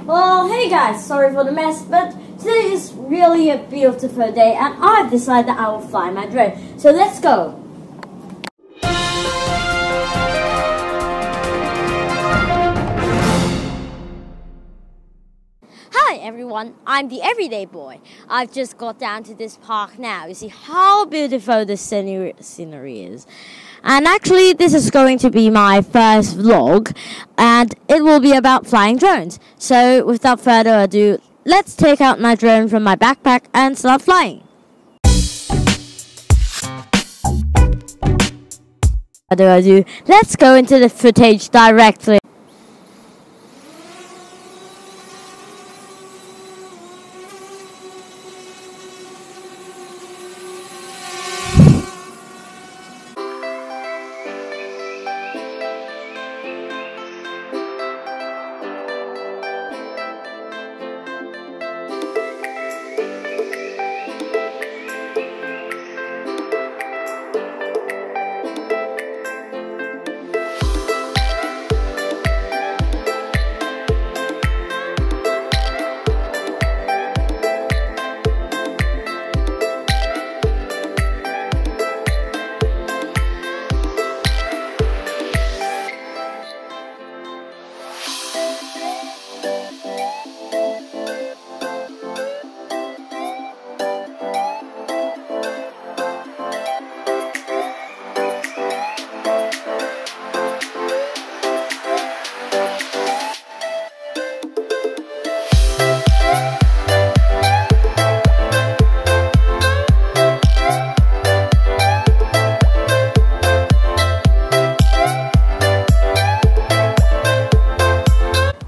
Well, hey guys, sorry for the mess, but today is really a beautiful day and I've decided that I will fly my drone. So let's go! Hi everyone, I'm the Everyday Boy. I've just got down to this park now. You see how beautiful the scenery is. And actually, this is going to be my first vlog, and it will be about flying drones. So, without further ado, let's take out my drone from my backpack and start flying. Without ado, let's go into the footage directly.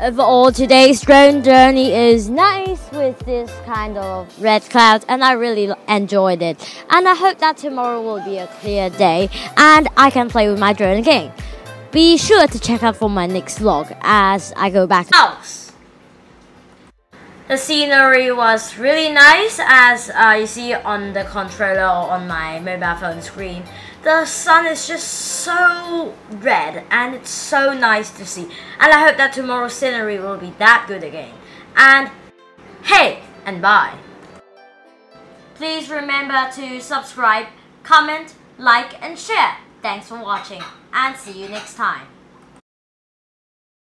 Overall, today's drone journey is nice with this kind of red cloud, and I really enjoyed it. And I hope that tomorrow will be a clear day and I can play with my drone again. Be sure to check out for my next vlog as I go back to the house. The scenery was really nice, as you see on the controller or on my mobile phone screen. The sun is just so red and it's so nice to see. And I hope that tomorrow's scenery will be that good again. And hey, and bye. Please remember to subscribe, comment, like and share. Thanks for watching and see you next time.